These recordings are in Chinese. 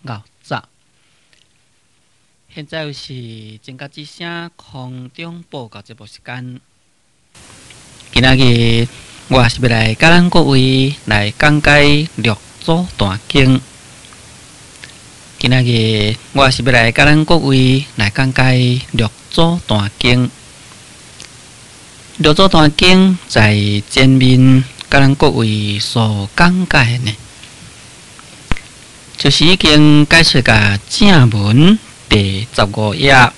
熬早。现在是正甲之声空中报告节目时间。今仔日我是要来甲咱各位来讲解六祖坛经。今仔日我是要来甲咱各位来讲解六祖坛经。六祖坛经在前面甲咱各位所讲解呢，就是已经解说甲正文第15页，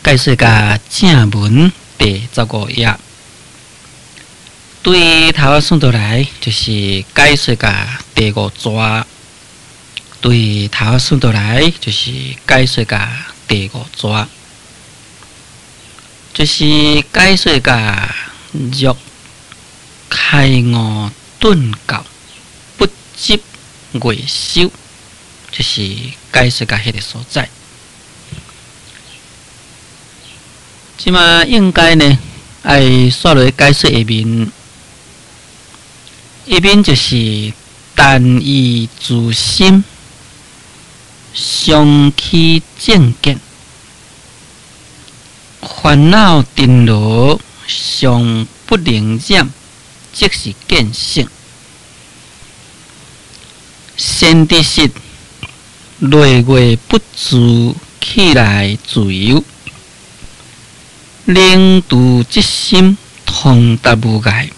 解说甲正文第15页。对头仔顺倒来，就是解说甲第5节；对头仔顺倒来，就是解说甲第5节，就是解说甲欲开悟顿教不执月修，就是解说甲迄个所在。即马应该呢，爱煞落解说下面。下面就是单意自心，相起正见，烦恼尘罗尚不能染，即是见性。先知识，累月不自起来自由，令度即心，通达无碍。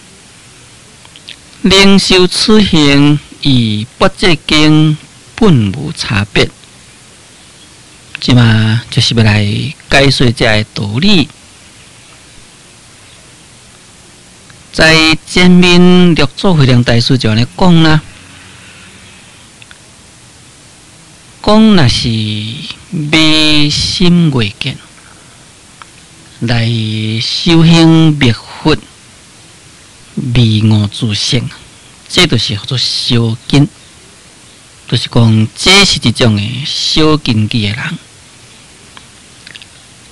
灵修此行与八戒经本无差别，即嘛就是要来解说这个道理。在前面六祖慧能大师就安尼讲啦，讲若是昧心未见，来修行灭佛。迷悟自性，这就是叫做小根，就是讲这是一种的小根基的人。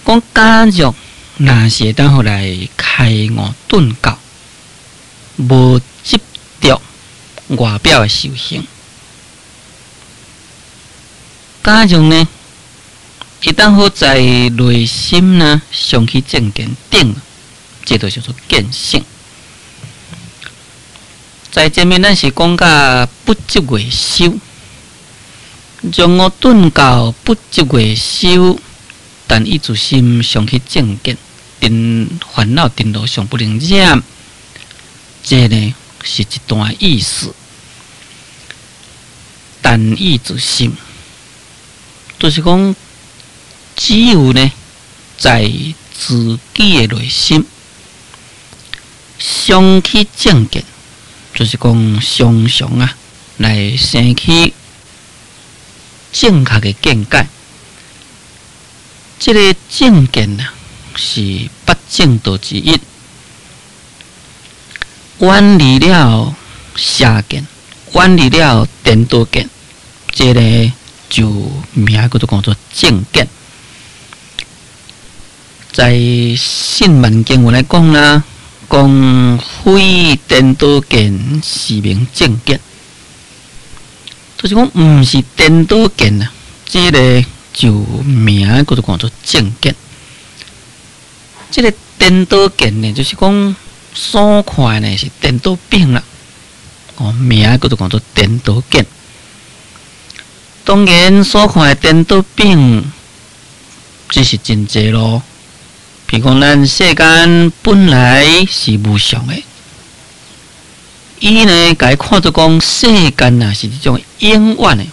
讲假若若是会当互来开悟顿教，无执着外表的修行，假若呢，一旦好在内心呢，上起正见定，这就叫做见性。在前面咱是讲甲不执月修，将我顿教不执月修，但伊自心上去正见，烦恼尘罗上不能染。这呢是一段意思，但意自心，就是讲只有呢在自己的内心上去正见。就是讲常常啊，来生起正确的见解。这个正见啊，是八正道之一，远离了邪见，远离了颠倒见，这个就名叫做正见。在信万经文来讲啦。讲非颠倒见是名正见，就是讲毋是颠倒见啊，这个就名叫做正见。这个颠倒见呢，就是讲所看呢是颠倒病啦，名叫做颠倒见。当然，所看的颠倒病，这是真济咯。譬如讲，咱世间本来是无常的，伊呢，甲伊看作讲世间啊是一种永远的，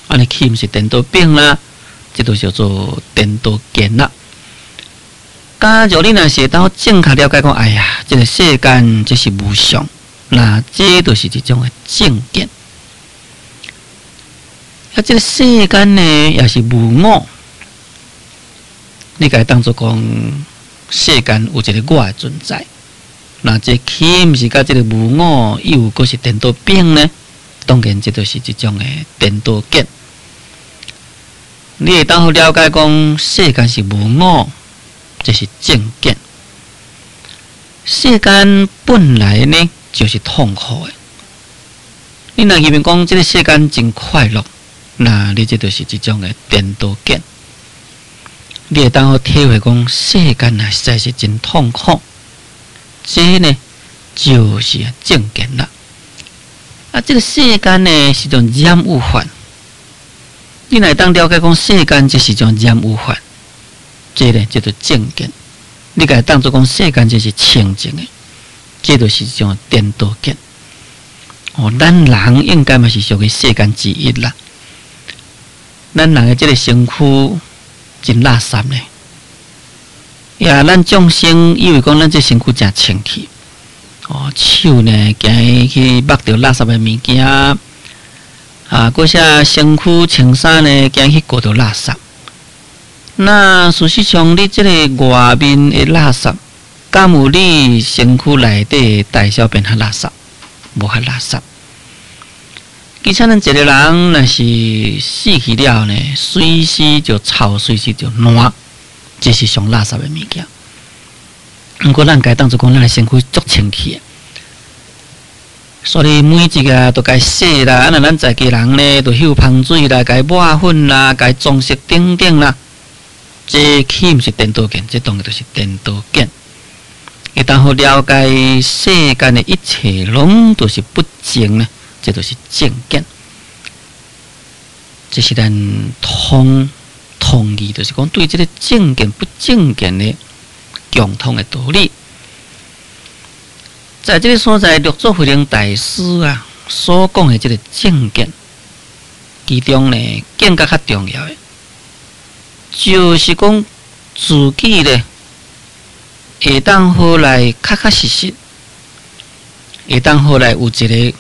安尼岂毋是颠倒病啦？这就叫做颠倒见啦。假如你若是当正确了解讲，哎呀，这个世间这是无常，那这就是一种的正见。这个世间呢，也是无我。你甲伊当作讲世间有一个我的存在，那这岂毋是甲这个无我又阁是颠倒病呢？当然，这就是一种的颠倒见。你会当好了解讲世间是无我，这是正见。世间本来呢就是痛苦的，你若认为讲这个世间真快乐，那你这就是一种的颠倒见。你会当好体会讲世间啊实在是真痛苦，这呢就是正见啦。啊，这个世间呢是种染污法，你若当了解讲世间这是种染污法，这呢叫做正见。你该当作讲世间这是清净的，这就是一种颠倒见。哦，咱人应该嘛是属于世间之一啦。咱人的这个身躯真垃圾呢，呀，咱众生以为讲咱这身躯真清气，哦，手呢行去抹掉垃圾的物件，啊，嗰些身躯穿衫呢行去过掉垃圾。那事实上，你这个外面的垃圾，敢有你身躯内底大小便较垃圾，无较垃圾。其实咱一个人若是死去了呢，随时就臭，随时就烂，这是上垃圾的物件。不过咱该当作讲咱的身躯足清气的，所以每一个都该洗啦。啊，那咱在家人呢，都休芳水啦，该抹粉啦，该装饰等等啦。这岂不是颠倒见？这当然就是颠倒见。一旦好了解世间的一切拢都是不净呢，这就是正见。这是咱通义，就是讲对这个正见不正见的共通的道理。在这个所在，六祖慧能大师啊所讲的这个正见，其中呢更加较重要的。就是讲自己咧，会当好来确实，会当好来有一个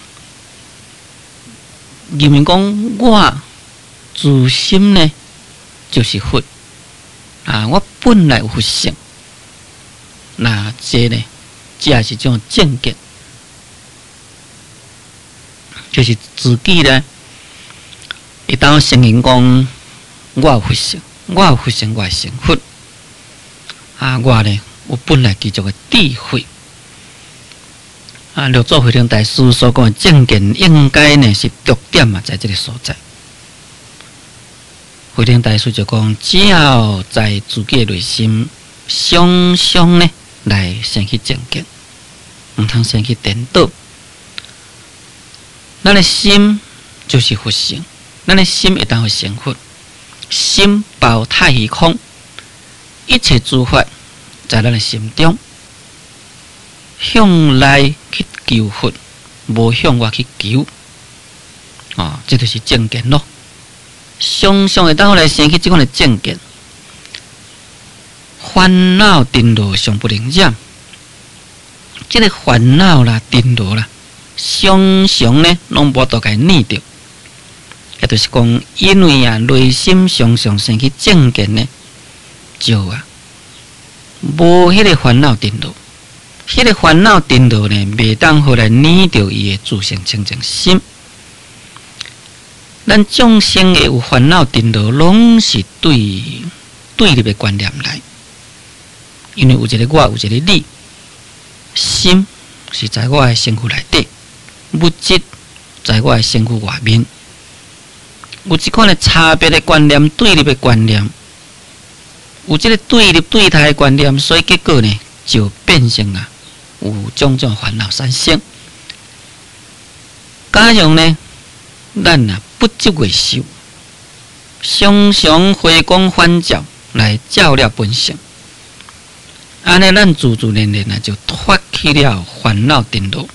认为讲我自心呢就是佛啊，我本来有佛性，那这呢，这也是种正见，就是自己呢会当承认讲我有佛性。我有佛性，我成佛啊！我呢，我本来具足的智慧啊！六祖慧能大师所讲的正见，应该呢是重点嘛，在这个所在。慧能大师就讲，只要在自己的内心常常呢来升起正见，唔通升起颠倒。咱的心就是佛性，咱的心会当会成佛。心包太虚空，一切诸法在咱的心中，向内去求佛，无向外去求。哦，这就是正见咯。常常会当来生起这款的正见，烦恼颠倒上不能染。这个烦恼啦、颠倒啦，常常呢，拢无都该逆掉。也就是讲，因为啊，内心常常生起正见呢，就啊，无迄个烦恼颠倒，迄个烦恼颠倒呢，袂当好来捏掉伊的自性清净心。咱众生的有烦恼颠倒，拢是对立的观念来，因为有一个我，有一个你，心是在我的身躯内底，物质在我的身躯外面。有一款的差别的观念、对立的观念，有这个对立对待的观念，所以结果呢，就变成啊有种种烦恼产生。加上呢，咱啊不执为修，常常回光返照来照料本性，安尼咱自自然然啊就脱去了烦恼颠倒，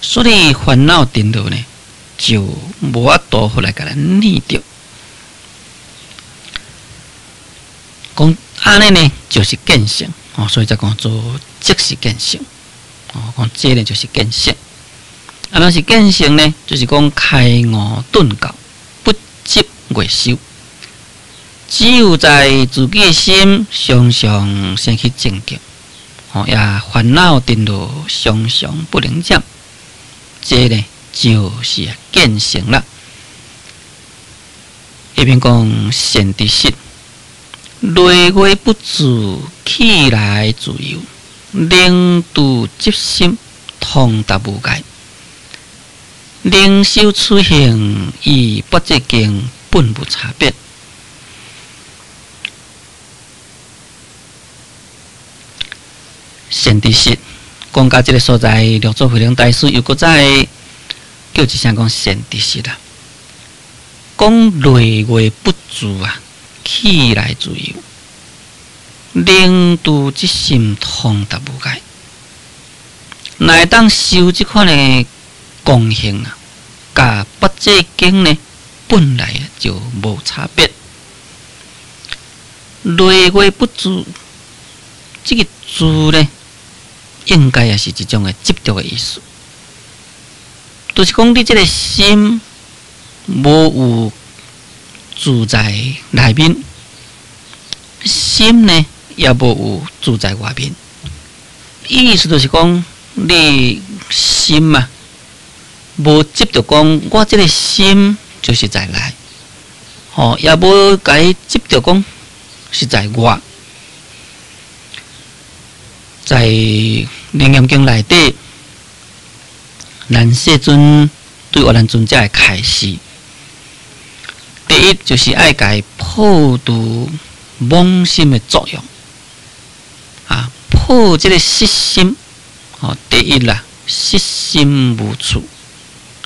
所以烦恼颠倒呢。就无法度好来甲咱逆掉，讲安尼呢就是见性哦，所以才讲做即是见性哦，讲这呢就是见性。啊，若是见性呢，就是讲开悟顿教，不执为修。只有在自己的心常常生起正见，哦，也烦恼颠倒，常常不能染，这呢。就是见性了。一边讲善知识，内外不自，气来自由，令度即心，通达无碍。灵修出行与不这经本无差别。善知识讲到这个所在，六祖慧能大师又搁再叫一声讲善知识啦。讲内外不住啊，气来自由，灵度之心通达无碍。乃当修这款的功行啊，甲不这经呢，本来就无差别。内外不住，这个住呢，应该也是一种的执着的意思。就是讲你这个心无有住在内面，心呢也无有住在外面。意思就是讲，你心啊，无执着讲，我这个心就是在内，也无该执着讲是在外。在《楞严经》内底，咱世尊对我咱尊者的开示，第一就是爱解破除妄心的作用，破这个失心。第一啦，失心无处；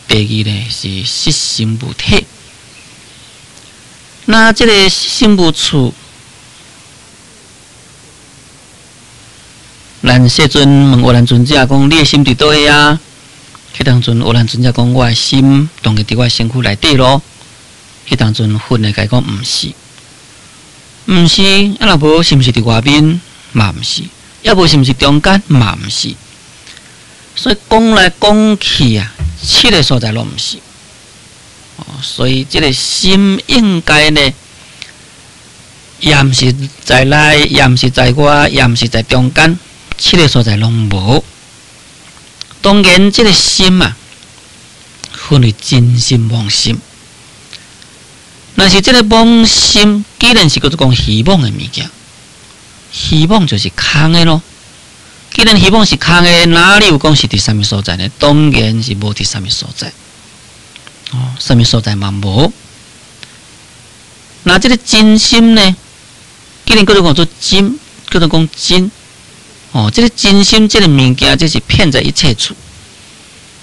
第二呢是失心无体。那这个失心无处，咱世尊问我咱尊者讲：“你的心伫倒位啊？”迄当阵我咱尊者讲：“我的心当然伫我身躯内底咯。”迄当阵分的解讲：“毋是，毋是，啊若无是毋是伫外面？嘛毋是，也无是毋是中间？嘛毋是。”所以讲来讲去啊，7个所在拢毋是。所以这个心应该呢，也毋是在内，也毋是在外，也毋是在中间，7个所在拢无。当然，这个心啊，分为真心、妄心。但是这个妄心，既然是叫做讲希望的物件，希望就是空的咯。既然希望是空的，哪里有讲是伫什么所在呢？当然是无伫什么所在。什么所在嘛无。那这个真心呢？既然叫做讲做真，叫做讲真。这个真心这个物件，这是骗在一切处。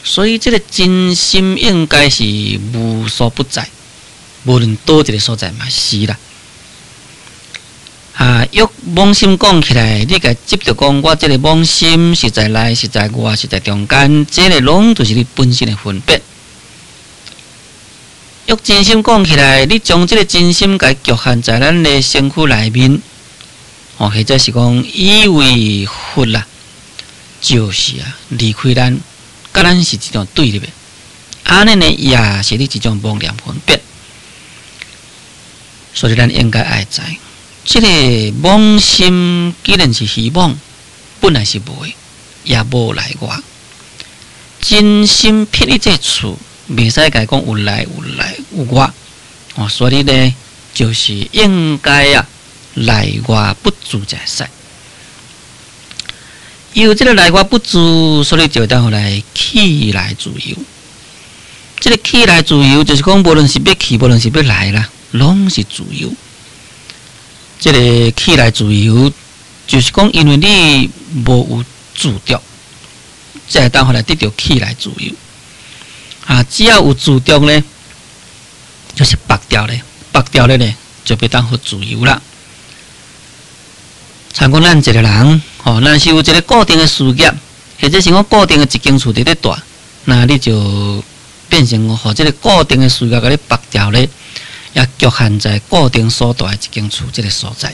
所以这个真心应该是无所不在，无论多一个所在嘛是啦。用妄心讲起来，你甲执着讲，我这个妄心是在内，是在外，是在中间，这个拢就是你本身的分别。用真心讲起来，你将这个真心甲局限在咱的身躯内面，或者是讲以为佛啦，就是离开咱，甲咱是一种对立的，安尼呢也是你一种妄念分别。所以咱应该爱知。这个妄心既然是希望，本来是无的，也无内外。真心撇一这处，袂使甲讲有内有外。所以呢，就是应该内外不住在塞。有这个内外不住，所以就当来气来自由。这个气来自由，就是讲无论是要去，无论是要来啦，拢是自由。这个气来自由，就是讲，因为你无有自着，才会当来得到气来自由。只要有自着呢，就是拔掉咧，拔掉咧呢，就被当好自由啦。像讲咱一个人，咱是有一个固定的事业，或者是讲固定的一间厝伫咧住，那你就变成和这个固定的事业甲你拔掉咧。也局限在固定所在的一间厝这个所在。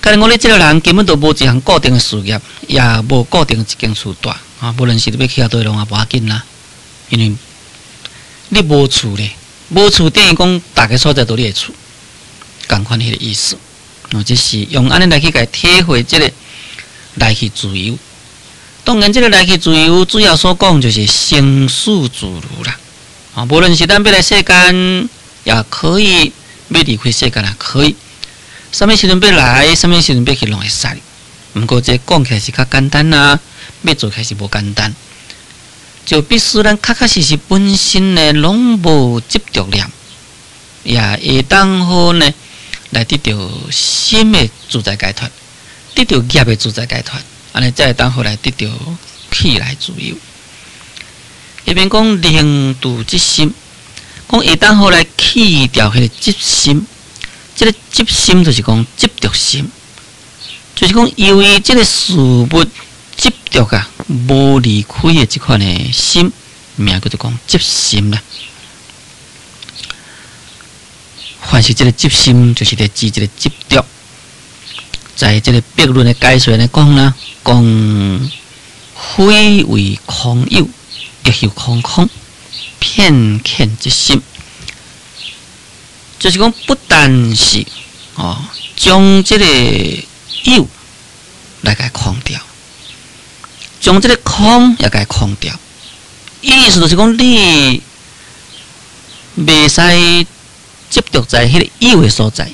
假如我你这个人根本都无一项固定的事业，也无固定的一间厝住，无论是你要去倒拢也无要紧啦，因为你无厝咧，无厝等于讲大个所在都你的厝，同款迄个意思。就是用安尼来去甲体会这个来去自由。当然，这个来去自由主要所讲就是生死自如啦。无论是咱要来世间。也可以，要离开世间也可以。什么时阵要来，什么时阵要去，拢会使。不过这讲起来是较简单啦，要做起来是无简单。就必须咱确实本身呢，拢无执着念，也会当好呢，来得到心的自在解脱，得到业的自在解脱，安尼才会当好来得到气来自由。一边讲令度即心，讲会当好来去掉迄个执心，即个执心就是讲执着心，就是讲由于即个事物执着啊，无离开的即款的心，名叫做讲执心啦。凡是即个执心，就是在指即个执着。在即个辩论的解说来讲啦，讲非为空有，亦有空空，片片之心，就是讲不但是将即个有来甲空掉，将即个空也甲空掉。意思就是讲，你袂使执着在迄个有的所在。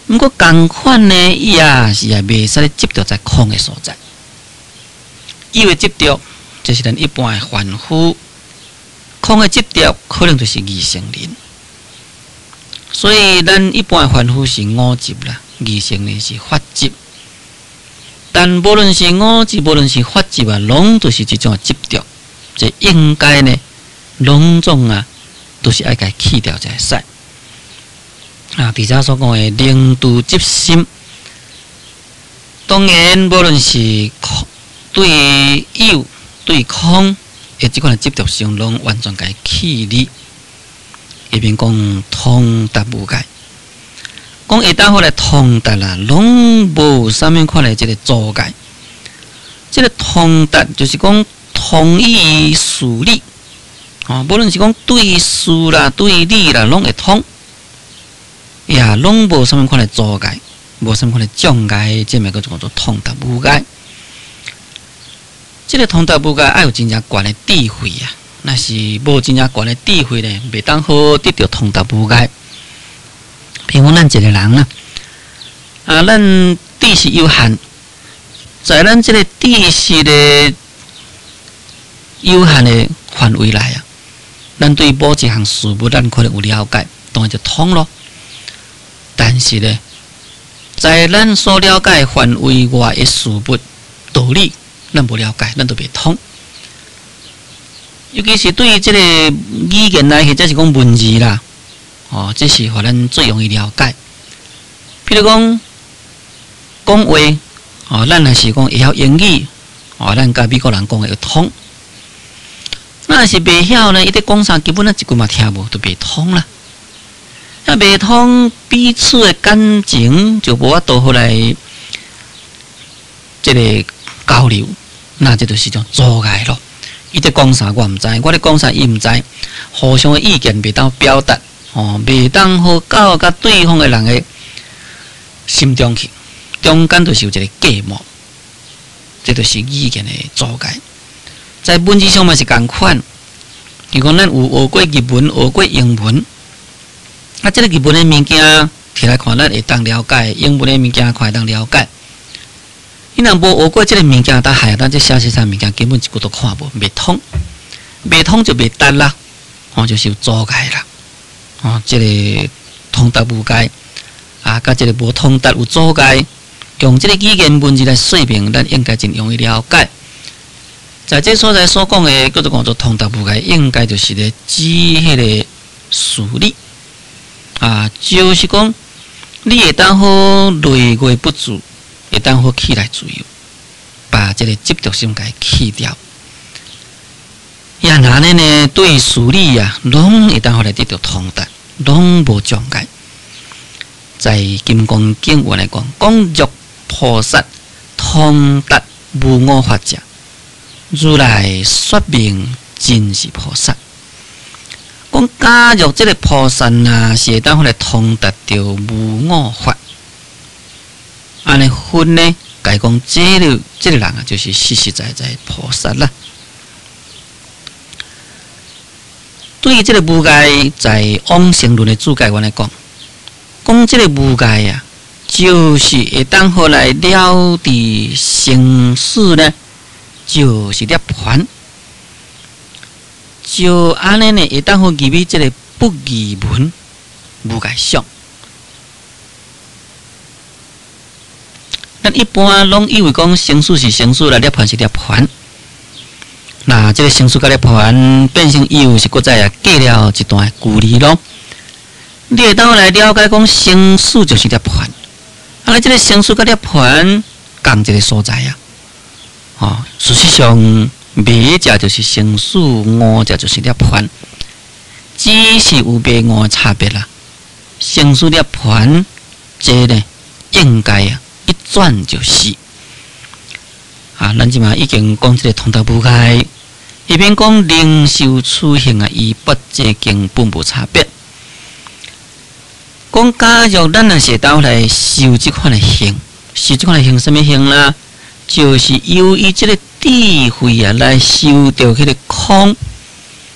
毋过同款呢，也袂使执着在空的所在。有的执着就是咱一般的凡夫，空的执着可能就是二乘人。所以咱一般的凡夫是五执啦，二乘人是法执。但无论是五执，无论是法执啊，拢都是一种执着。这应该呢，拢总啊，都是爱甲去掉才会使。底下所讲的令度执心，当然无论是对有对空的即款执着性，拢完全甲去离。一边讲通达无碍，讲会当好来通达啦，拢无啥物款的即个阻碍。即个通达就是讲通义事理，无论是讲对事啦、对理啦，拢会通。也拢无啥物款的阻碍，无啥物款的障碍，即名叫做通达无碍。即个通达无碍，爱有真正悬的智慧啊！若是无真正悬的智慧呢，袂当好得到通达无碍。譬如讲，咱一个人啊，咱知识有限，在咱即个知识的有限的范围内啊，咱对某一项事物，咱可能有了解，当然就通咯。但是呢，在咱所了解范围外的事物道理，咱无了解，咱都袂通。尤其是对于这个语言来，或者是讲文字啦，这是互咱最容易了解。譬如讲话，咱若是讲会晓英语，咱甲美国人讲会通。那是袂晓呢，伊伫讲啥，基本咱一句嘛听无，都袂通啦。那袂通，彼此的感情就无法度好来这个交流，那这就是一种阻碍咯。伊在讲啥我毋知，我咧讲啥伊毋知，互相的意见袂当表达，袂当好到甲对方的人的心中去，中间就是有一个隔膜，这就是语言的阻碍。在文字上嘛是共款，如果咱有学过日文、学过英文。这个日文的物件摕来看，咱会当了解；英文的物件看会当了解。你若无学过这个物件，当害咱这写啥物件根本一句都看无，袂通，袂通就袂达啦，就是有阻碍啦。这个通达无碍啊，甲这个无通达有阻碍，用这个语言文字来说明，咱应该真容易了解。在这所在所讲的，叫做通达无碍，应该就是咧指迄个事理。就是讲，你会当好内外不住，会当好起来自由，把这个执着心给去掉。也那呢，对事理啊，拢会当好来得到通达，拢无障碍。在金刚经文来讲，讲若菩萨通达无我法者，如来说明真是菩萨。讲假若这个菩萨啊，是会当好来通达到无我法，安尼分呢，该讲这个人啊，就是实实在在菩萨啦。对于这个无碍，在往生论的注解员来讲，讲这个无碍啊，就是会当好来了知生死呢，就是涅槃。就安尼呢，会当好记笔即个不疑文无解相。咱一般拢以为讲生数是生数，来涅槃是涅槃。那这个生数甲涅槃变成以后是搁再过了一段距离咯。你会当来了解讲生数就是涅槃，啊，这个生数甲涅槃共一个所在啊。哦，事实上，未者就是生数，悟者就是涅槃，只是有别悟的差别啦。生数涅槃，这呢应该啊一转就是。啊，咱即嘛已经讲即个通达无碍，一边讲灵修处行啊，与不这经本无差别。讲假如咱若是倒来修即款的行，修即款的行什么行啦？就是由于即个智慧啊，来修到迄个空，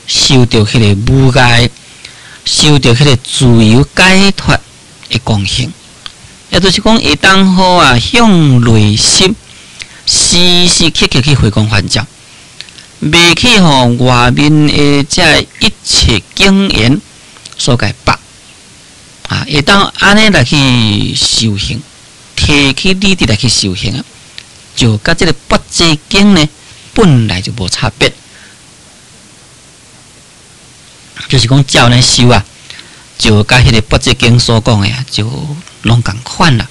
修到迄个无碍，修到迄个自由解脱的光行。也就是讲，会当好啊，向内心时时刻刻去回光返照，袂去互外面的这一切经验所解绑啊，会当安尼来去修行，提起理智来去修行啊，就甲这个不这经呢本来就无差别，就是讲照呢修啊，就甲迄个不这经所讲的啊，就拢共款啦。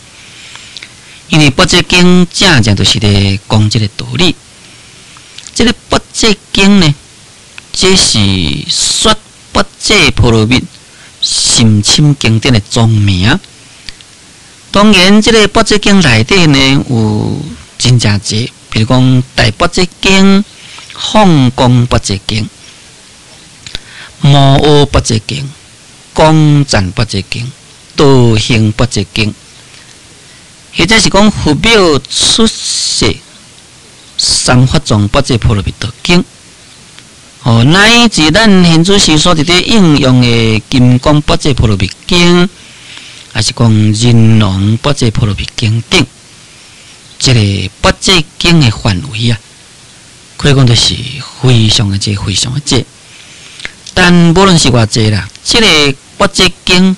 因为不这经正正就是咧讲这个道理。这个不这经呢，这是说不这波罗蜜心深经典的宗名。当然，这个不这经内底呢有真正济，比如讲大不这经、放光不这经、摩诃不这经、广赞不这经、道行不这经。或者是讲佛表出世三法藏不这波罗蜜多经，哦，乃至咱现主时所伫咧应用的金刚不这波罗蜜经，还是讲人龙不这波罗蜜经等，这个不这经的范围啊，可以讲就是非常的济，非常的济。但无论是偌济啦，这个不这经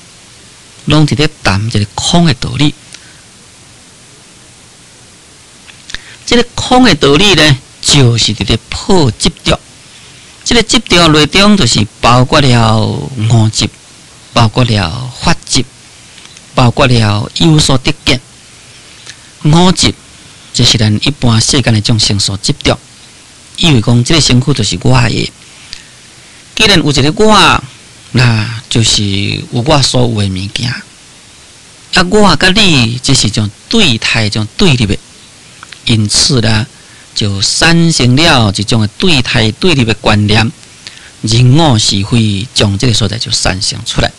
拢伫咧谈这个空的道理。这个空的道理呢，就是伫咧破执着。这个执着内中就是包括了我执，包括了法执，包括了有所得见。我执，这是咱一般世间的众生所执着，以为讲这个身躯就是我的。既然有一个我，那就是有我所有的物件。啊，我甲你这是一种对态，一种对立的。因此啦，就产生了一种对态对立的观念，人我是非，将这个所在就产生出来。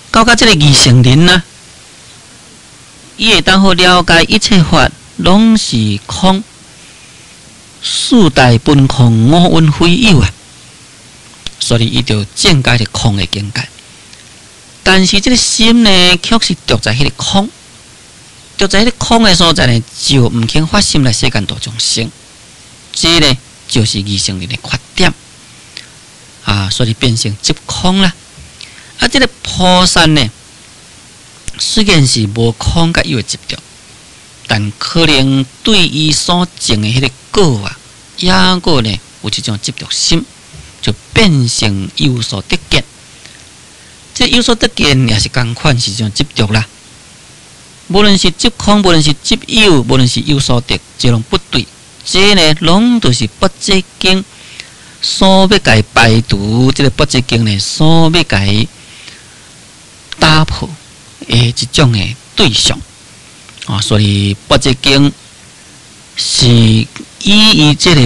到这个二乘人呢，伊会当好了解一切法拢是空，四大本空，五蕴非有啊。所以伊就见解的空的境界。但是这个心呢，却是着在迄个空。就在迄个空的所在呢，就唔肯发心来世间度众生，这呢就是二乘人的缺点啊，所以变成执空啦。啊，这个菩萨呢，虽然是无空甲有的执着，但可能对伊所种的迄个果啊，也个呢有一种执着心，就变成有所得见。这有所得见也是同款是一种执着啦。无论是执空，无论是执有，无论是有所得，这拢不对。这呢，拢都是不这经所要解排除，这个不这经呢，所要解打破的一种的对象啊。所以不这经是以这个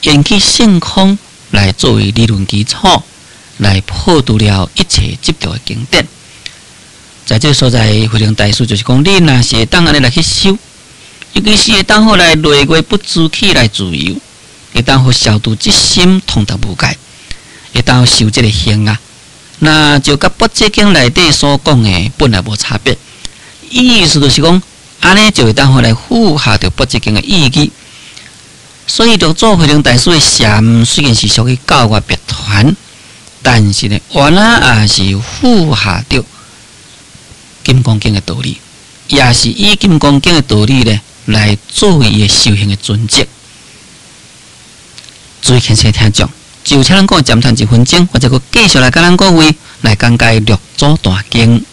缘起性空来作为理论基础，来破除了一切执着的经典。在这个所在，非常大事就是讲，你若是会当安尼来去修，尤其是会当好来内外不自起来自由，会当好消除即心通达无碍，会当好修这个行啊。那就甲不这经内底所讲的本来无差别，意思就是讲，安尼就会当好来符合着不这经的意义。所以六祖慧能大师的禅虽然是属于教外别传，但是呢，原来也是附下着《金刚经》的道理，也是以《金刚经》的道理呢来作为伊的修行的准则。注意听些听众，就请咱讲暂停1分钟，或者个继续来跟咱各位来讲解六祖大经。